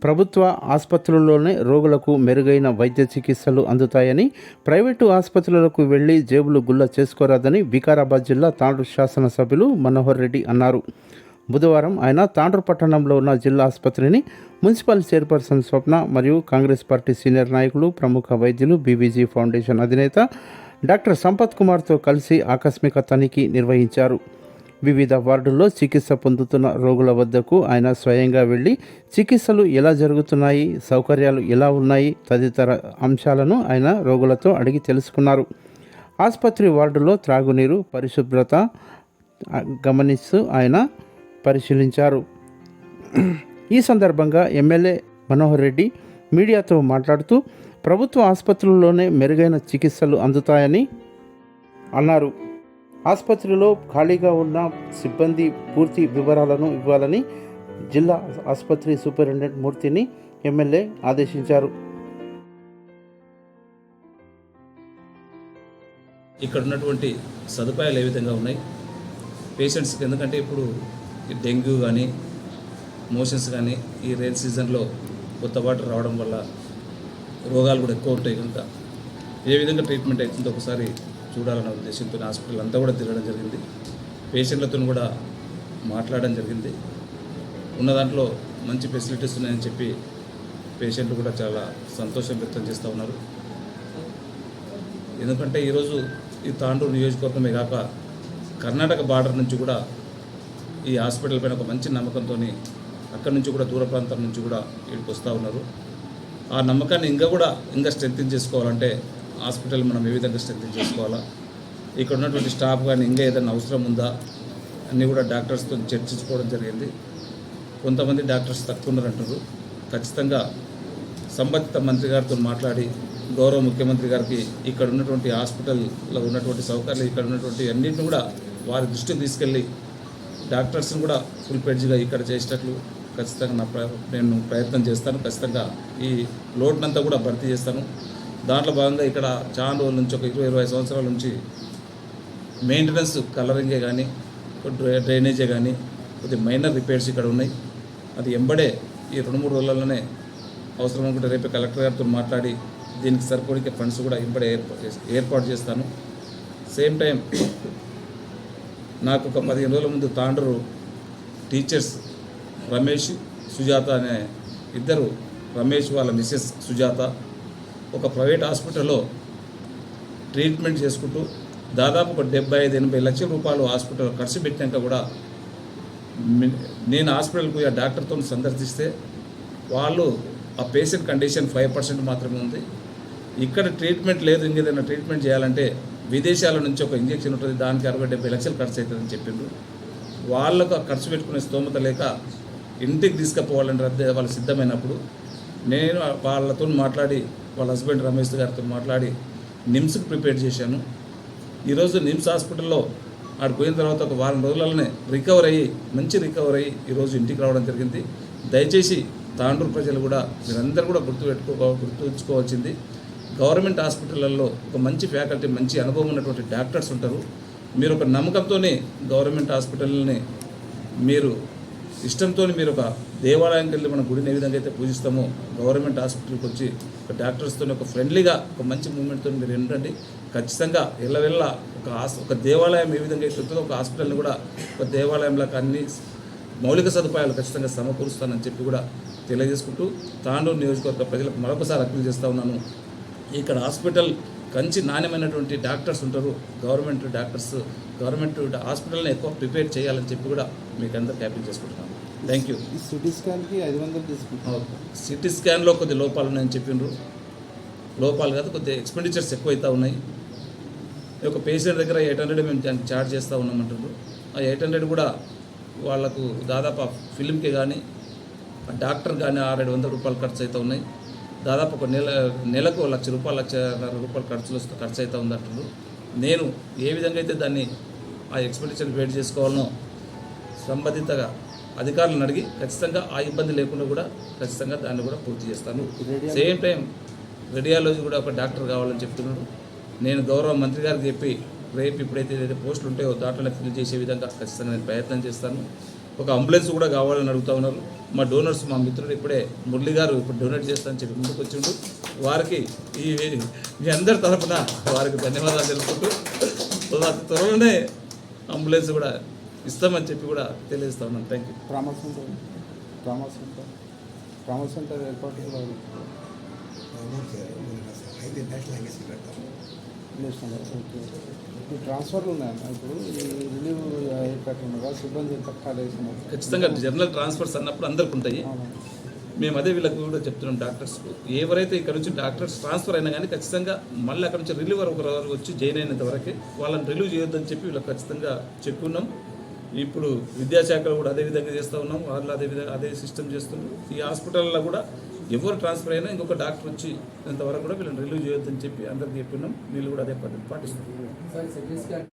ప్రభుత్వ ఆసుపత్రుల్లోనే రోగులకు మెరుగైన వైద్య చికిత్సలు అందుతాయని, ప్రైవేటు ఆసుపత్రులకు వెళ్లి జేబులు గుల్ల చేసుకోరాదని వికారాబాద్ జిల్లా తాండ్రు శాసనసభ్యులు మనోహర్ రెడ్డి అన్నారు. బుధవారం ఆయన తాండ్రు పట్టణంలో ఉన్న జిల్లా ఆసుపత్రిని మున్సిపల్ చైర్పర్సన్ స్వప్న మరియు కాంగ్రెస్ పార్టీ సీనియర్ నాయకులు, ప్రముఖ వైద్యులు, బీబీజీ ఫౌండేషన్ అధినేత డాక్టర్ సంపత్ కుమార్తో కలిసి ఆకస్మిక తనిఖీ నిర్వహించారు. వివిధ వార్డుల్లో చికిత్స పొందుతున్న రోగుల వద్దకు ఆయన స్వయంగా వెళ్లి చికిత్సలు ఎలా జరుగుతున్నాయి, సౌకర్యాలు ఎలా ఉన్నాయి తదితర అంశాలను ఆయన రోగులతో అడిగి తెలుసుకున్నారు. ఆసుపత్రి వార్డులో త్రాగునీరు, పరిశుభ్రత గమనిస్తూ ఆయన పరిశీలించారు. ఈ సందర్భంగా ఎమ్మెల్యే మనోహర్ రెడ్డి మీడియాతో మాట్లాడుతూ ప్రభుత్వ ఆసుపత్రుల్లోనే మెరుగైన చికిత్సలు అందుతాయని అన్నారు. ఆసుపత్రిలో ఖాళీగా ఉన్న సిబ్బంది పూర్తి వివరాలను ఇవ్వాలని జిల్లా ఆసుపత్రి సూపరింటెండెంట్ మూర్తిని ఎమ్మెల్యే ఆదేశించారు. ఇక్కడ ఉన్నటువంటి సదుపాయాలు ఏ విధంగా ఉన్నాయి పేషెంట్స్కి, ఎందుకంటే ఇప్పుడు డెంగ్యూ కానీ మోషన్స్ కానీ ఈ రైన్ సీజన్లో కొత్త వాటర్ రావడం వల్ల రోగాలు కూడా ఎక్కువ ఉంటాయి కనుక ఏ విధంగా ట్రీట్మెంట్ అవుతుందో ఒకసారి చూడాలన్న ఉద్దేశంతో హాస్పిటల్ అంతా కూడా తిరగడం జరిగింది. పేషెంట్లతో కూడా మాట్లాడడం జరిగింది. ఉన్న దాంట్లో మంచి ఫెసిలిటీస్ ఉన్నాయని చెప్పి పేషెంట్లు కూడా చాలా సంతోషం వ్యక్తం చేస్తూ ఉన్నారు. ఎందుకంటే ఈరోజు ఈ తాండూరు నియోజకవర్గమే కాక కర్ణాటక బార్డర్ నుంచి కూడా ఈ హాస్పిటల్ పైన ఒక మంచి నమ్మకంతో అక్కడి నుంచి కూడా దూర ప్రాంతం నుంచి కూడా ఇక్కడికి వస్తూ ఉన్నారు. ఆ నమ్మకాన్ని ఇంకా స్ట్రెంథెన్ చేసుకోవాలంటే హాస్పిటల్ మనం ఏ విధంగా స్ట్రెంథెన్ చేసుకోవాలా, ఇక్కడ ఉన్నటువంటి స్టాఫ్ కానీ ఇంకా ఏదైనా అవసరం ఉందా అన్నీ కూడా డాక్టర్స్తో చర్చించుకోవడం జరిగింది. కొంతమంది డాక్టర్స్ తక్కువ ఉన్నారంటారు. ఖచ్చితంగా సంబంధిత మంత్రి గారితో మాట్లాడి గౌరవ ముఖ్యమంత్రి గారికి ఇక్కడ ఉన్నటువంటి హాస్పిటల్లో ఉన్నటువంటి సౌకర్యాలు, ఇక్కడ ఉన్నటువంటి అన్నింటిని కూడా వారి దృష్టికి తీసుకెళ్ళి డాక్టర్స్ని కూడా ఫుల్ పెడ్జ్గా ఇక్కడ చేసేటట్లు ఖచ్చితంగా నేను ప్రయత్నం చేస్తాను. ఖచ్చితంగా ఈ లోటునంతా కూడా భర్తీ చేస్తాను. దాంట్లో భాగంగా ఇక్కడ చాలా రోజుల నుంచి ఒక 20-25 సంవత్సరాల నుంచి మెయింటెనెన్స్, కలరింగే కానీ డ్రైనేజే కానీ కొద్దిగా మైనర్ రిపేర్స్ ఇక్కడ ఉన్నాయి. అది ఎంబడే ఈ 2-3 రోజులలోనే అవసరం అనుకుంటే రేపే కలెక్టర్ గారితో మాట్లాడి దీనికి సరిపడే ఫండ్స్ కూడా ఎంబడే ఏర్పాటు చేస్తాను. సేమ్ టైం నాకు ఒక 15 రోజుల ముందు తాండ్రు టీచర్స్ రమేష్, సుజాత అనే ఇద్దరు, రమేష్ వాళ్ళ మిసెస్ సుజాత ఒక ప్రైవేట్ హాస్పిటల్లో ట్రీట్మెంట్ చేసుకుంటూ దాదాపు ఒక 75-80 లక్షల రూపాయలు హాస్పిటల్ ఖర్చు పెట్టినాక కూడా నేను హాస్పిటల్కి పోయి ఆ డాక్టర్తో సందర్శిస్తే వాళ్ళు ఆ పేషెంట్ కండిషన్ 5% మాత్రమే ఉంది, ఇక్కడ ట్రీట్మెంట్ లేదు, ఇంకేదైనా ట్రీట్మెంట్ చేయాలంటే విదేశాల నుంచి ఒక ఇంజెక్షన్ ఉంటుంది, దానికి 60-70 లక్షలు ఖర్చు అవుతుందని చెప్పిండ్రు. వాళ్ళకు ఆ ఖర్చు పెట్టుకునే స్తోమత లేక ఇంటికి తీసుకుపోవాలని వాళ్ళు సిద్ధమైనప్పుడు నేను వాళ్ళతో మాట్లాడి వాళ్ళ హస్బెండ్ రమేష్ గారితో మాట్లాడి నిమ్స్కి ప్రిపేర్ చేశాను. ఈరోజు నిమ్స్ హాస్పిటల్లో ఆడికి పోయిన తర్వాత ఒక వారం రోజులలోనే మంచి రికవర్ అయ్యి ఈరోజు ఇంటికి రావడం జరిగింది. దయచేసి తాండూరు ప్రజలు కూడా మీరందరూ కూడా గుర్తుంచుకోవాల్సింది, గవర్నమెంట్ హాస్పిటళ్ళల్లో ఒక మంచి ఫ్యాకల్టీ, మంచి అనుభవం ఉన్నటువంటి డాక్టర్స్ ఉంటారు. మీరు ఒక నమ్మకంతోనే గవర్నమెంట్ హాస్పిటల్ని మీరు ఇష్టంతో మీరు ఒక దేవాలయానికి వెళ్ళి మన గుడిని ఏ విధంగా అయితే పూజిస్తామో గవర్నమెంట్ హాస్పిటల్కి వచ్చి ఒక డాక్టర్స్తో ఒక ఫ్రెండ్లీగా ఒక మంచి మూమెంట్తో మీరు ఏంటంటే ఖచ్చితంగా ఎల్లవెల్ల ఒక దేవాలయం ఏ విధంగా అయితే ఉంటుందో ఒక హాస్పిటల్ని కూడా ఒక దేవాలయంలో అన్ని మౌలిక సదుపాయాలు ఖచ్చితంగా సమకూరుస్తానని చెప్పి కూడా తెలియజేసుకుంటూ తాండూరు నియోజకవర్గ ప్రజలకు మరొకసారి అప్పీల్ చేస్తూ ఉన్నాను. ఇక్కడ హాస్పిటల్ మంచి నాణ్యమైనటువంటి డాక్టర్స్ ఉంటారు. గవర్నమెంట్ హాస్పిటల్ని ఎక్కువ ప్రిపేర్ చేయాలని చెప్పి కూడా మీకు అందరికీ అప్పీల్ చేసుకుంటున్నాను. Thank you. సిటీ స్కాన్కి 500 తీసుకుంటాం. సిటీ స్కాన్లో కొద్ది లోపాలు ఉన్నాయని చెప్పిండ్రు. లోపాలు కాదు, కొద్దిగా ఎక్స్పెండిచర్స్ ఎక్కువ అవుతూ ఉన్నాయి. ఒక పేషెంట్ దగ్గర 800 మేము ఛార్జ్ చేస్తూ ఉన్నామంటారు. ఆ 800 కూడా వాళ్లకు దాదాపు ఫిలింకి కానీ డాక్టర్ కానీ 600-700 రూపాయలు ఖర్చు అవుతూ ఉన్నాయి. దాదాపు ఒక నెలకు 1,00,000 రూపాయలు 1,50,000 రూపాయలు ఖర్చు అవుతూ ఉందంటారు. నేను ఏ విధంగా అయితే దాన్ని ఆ ఎక్స్పెండిచర్ వెయిట్ చేసుకోవాలనో సంబంధితగా అధికారులను అడిగి ఖచ్చితంగా ఆ ఇబ్బంది లేకుండా కూడా ఖచ్చితంగా దాన్ని కూడా పూర్తి చేస్తాను. సేమ్ టైం రేడియాలజీ కూడా ఒక డాక్టర్ కావాలని చెప్తున్నాడు. నేను గౌరవ మంత్రి గారికి చెప్పి రేపు ఇప్పుడైతే ఏదైతే పోస్టులు ఉంటాయో దాంట్లో ఫిల్ చేసే విధంగా ఖచ్చితంగా నేను ప్రయత్నం చేస్తాను. ఒక అంబులెన్స్ కూడా కావాలని అడుగుతూ ఉన్నారు. మా డోనర్స్ మా మిత్రుడు ఇప్పుడే మురళి గారు ఇప్పుడు డొనేట్ చేస్తానని చెప్పి ముందుకు వచ్చిండు. వారికి మీ అందరి తరఫున వారికి ధన్యవాదాలు తెలుపుకుంటూ అతి త్వరలోనే అంబులెన్స్ కూడా ఇస్తామని చెప్పి కూడా తెలియజేస్తా ఉన్నాను. Thank you. ట్రామా సెంటర్ ఏర్పాటు కూడా ఈ ట్రాన్స్ఫర్లు ఉన్నాయన్న. ఇప్పుడు ఈ రిలీవ్ ఏర్పాటు సిబ్బంది తక్కువ వేసినారు. ఖచ్చితంగా జనరల్ ట్రాన్స్ఫర్స్ అన్నప్పుడు అందరికి ఉంటాయి. మేము అదే వీళ్ళకి కూడా చెప్తున్నాం, డాక్టర్స్కు ఎవరైతే ఇక్కడ నుంచి డాక్టర్స్ ట్రాన్స్ఫర్ అయినా కానీ ఖచ్చితంగా మళ్ళీ అక్కడ నుంచి రిలీవర్ ఒక వచ్చి జాయిన్ అయినంత వరకే వాళ్ళని రిలీవ్ చేయొద్దని చెప్పి వీళ్ళకి ఖచ్చితంగా చెప్పుకున్నాం. ఇప్పుడు విద్యాశాఖలో కూడా అదే విధంగా చేస్తూ ఉన్నాం. వాళ్ళు అదే సిస్టమ్ చేస్తున్నారు. ఈ హాస్పిటల్లో కూడా ఎవరు ట్రాన్స్ఫర్ అయినా ఇంకొక డాక్టర్ వచ్చి ఇంతవరకు కూడా వీళ్ళని రిలీవ్ చేయొద్దని చెప్పి అందరికీ చెప్పుకున్నాం. వీళ్ళు కూడా అదే పద్ధతి పాటిస్తున్నారు.